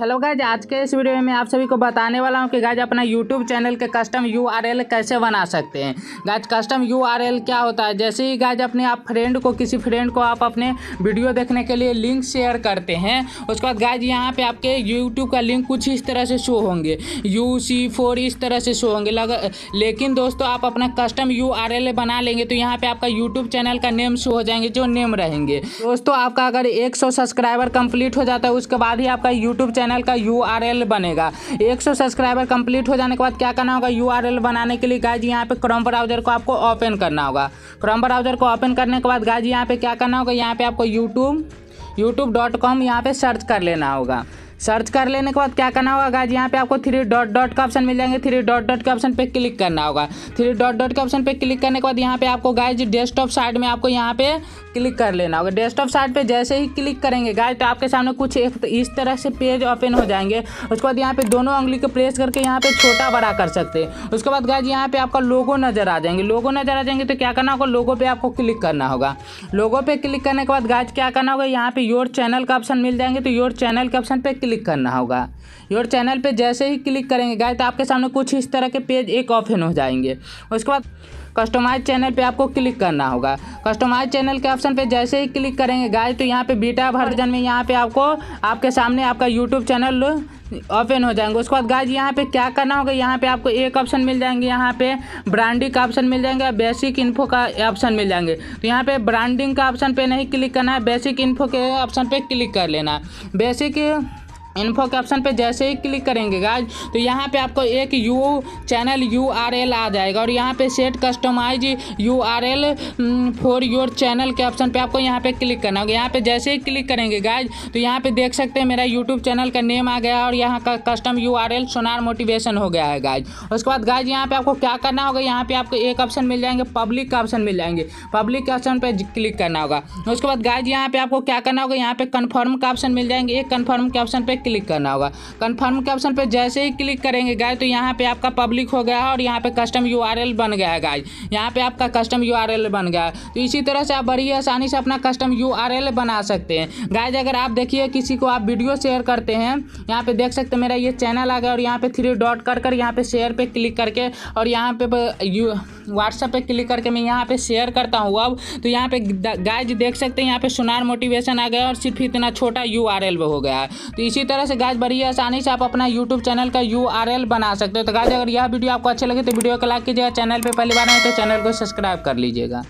Hello guys, आज के इस वीडियो में मैं आप सभी को बताने वाला हूं कि गाइज अपना YouTube चैनल के कस्टम URL कैसे बना सकते हैं। गाइज कस्टम URL क्या होता है, जैसे ही गाइज अपने आप किसी फ्रेंड को आप अपने वीडियो देखने के लिए लिंक शेयर करते हैं, उसके बाद गाइज यहाँ पे आपके YouTube का लिंक कुछ इस तरह से शो होंगे, UC4 इस तरह से शो होंगे। लेकिन दोस्तों आप अपना कस्टम URL बना लेंगे तो यहाँ पे आपका YouTube चैनल का नेम शो हो जाएंगे, जो नेम रहेंगे। दोस्तों आपका अगर 100 सब्सक्राइबर कंप्लीट हो जाता है उसके बाद ही आपका YouTube चैनल का URL बनेगा। 100 सब्सक्राइबर कंप्लीट हो जाने के बाद क्या करना होगा, URL बनाने के लिए गाइज यहाँ पे क्रोम ब्राउजर को आपको ओपन करना होगा। क्रोम ब्राउजर को ओपन करने के बाद गाइज यहाँ पे क्या करना होगा, यहाँ पे आपको youtube.com यहाँ पे सर्च कर लेना होगा। सर्च कर लेने के बाद क्या करना होगा गाइज, यहाँ पे आपको 3 डॉट का ऑप्शन मिल जाएंगे। 3 डॉट के ऑप्शन पे क्लिक करना होगा। 3 डॉट के ऑप्शन पे क्लिक करने के बाद यहाँ पे आपको गाइज डेस्कटॉप साइड में आपको यहाँ पे क्लिक कर लेना होगा। डेस्कटॉप साइड पे जैसे ही क्लिक करेंगे गाइज तो आपके सामने कुछ एक इस तरह से पेज ओपन हो जाएंगे। उसके बाद यहाँ पे दोनों उंगली को प्रेस करके यहाँ पे छोटा बड़ा कर सकते हैं। उसके बाद गाइज यहाँ पे आपका लोगो नजर आ जाएंगे। लोगो नजर आ जाएंगे तो क्या करना होगा, लोगो पे आपको क्लिक करना होगा। लोगो पे क्लिक करने के बाद गाइज क्या करना होगा, यहाँ पे योर चैनल का ऑप्शन मिल जाएंगे तो योर चैनल के ऑप्शन पे क्लिक करना होगा। योर चैनल पे जैसे ही क्लिक करेंगे गाइज तो आपके सामने कुछ इस तरह के पेज एक ओपन हो जाएंगे। उसके बाद कस्टमाइज चैनल पे आपको क्लिक करना होगा। कस्टमाइज चैनल के ऑप्शन पे जैसे ही क्लिक करेंगे गाइज तो यहाँ पे बीटा वर्जन में यहाँ पे आपके सामने आपका यूट्यूब चैनल ओपन हो जाएंगे। उसके बाद गाइज यहाँ पे क्या करना होगा, यहाँ पे आपको एक ऑप्शन मिल जाएंगे, यहाँ पे ब्रांडिंग का ऑप्शन मिल जाएंगे, बेसिक इन्फो का ऑप्शन मिल जाएंगे। तो यहाँ पे ब्रांडिंग का ऑप्शन पे नहीं क्लिक करना है, बेसिक इन्फो के ऑप्शन पे क्लिक कर लेना है। बेसिक इन्फो के ऑप्शन पे जैसे ही क्लिक करेंगे गाइज तो यहाँ पे आपको एक चैनल URL आ जाएगा और यहाँ पे set customise URL for your channel के ऑप्शन पे आपको यहाँ पे क्लिक करना होगा। यहाँ पे जैसे ही क्लिक करेंगे गाइज तो यहाँ पे देख सकते हैं मेरा यूट्यूब चैनल का नेम आ गया और यहाँ का कस्टम URL सोनार मोटिवेशन हो गया है गाइज। उसके बाद गाइज यहाँ पे आपको क्या करना होगा, यहाँ पे आपको एक ऑप्शन मिल जाएंगे, पब्लिक का ऑप्शन मिल जाएंगे। पब्लिक के ऑप्शन पे क्लिक करना होगा। उसके बाद गाइज यहाँ पे आपको क्या करना होगा, यहाँ पे कन्फर्म का ऑप्शन मिल जाएंगे, एक कन्फर्म के ऑप्शन पे क्लिक करना होगा। कन्फर्म के ऑप्शन पे जैसे ही क्लिक करेंगे गाइज तो यहाँ पे आपका पब्लिक हो गया है और यहाँ पे कस्टम URL बन गया है गाइज। यहाँ पे आपका कस्टम URL बन गया है। तो इसी तरह से आप बड़ी आसानी से अपना कस्टम URL बना सकते हैं गाइज। अगर आप देखिए किसी को आप वीडियो शेयर करते हैं, यहाँ पे देख सकते हैं मेरा ये चैनल आ गया और यहाँ पे 3 डॉट कर यहाँ पे शेयर पे क्लिक करके और यहाँ पे व्हाट्सएप पे क्लिक करके मैं यहाँ पे शेयर करता हूँ। अब तो यहाँ पे गाइज देख सकते हैं यहाँ पे सोनार मोटिवेशन आ गया और सिर्फ इतना छोटा URL हो गया है। तो इसी तरह से गाइज बड़ी आसानी से आप अपना YouTube चैनल का URL बना सकते हो। तो गाइज अगर यह वीडियो आपको अच्छे लगे तो वीडियो को लाइक कीजिएगा, चैनल पे पहली बार आए तो चैनल को सब्सक्राइब कर लीजिएगा।